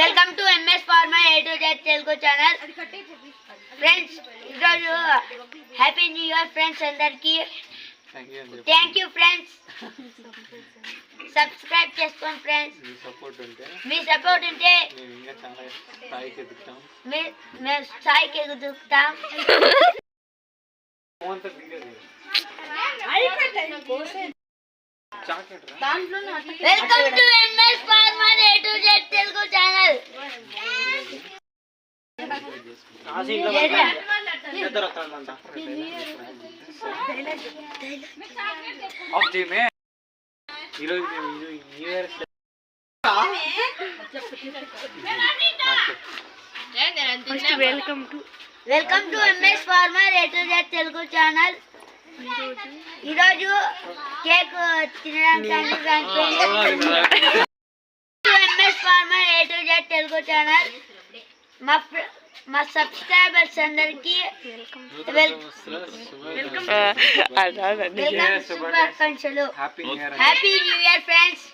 Welcome to MS farmer A to Z Telugu channel. Friends ఈరోజు happy new year friends అందరికి. Thank you friends. Subscribe చేసుకోండి friends. మీ support ఉంటే మేము స్థాయికి ఎదుగుతాం. Welcome to MS farmer A to Z Telugu channel. Welcome to MS farmer A to Z Telugu channel. ఈరోజు cake తినడానికి MS farmer A to Z Telugu channel. మా సబ్స్క్రైబర్స్ అందరికి శుభాకాంక్షలు. Happy new year friends.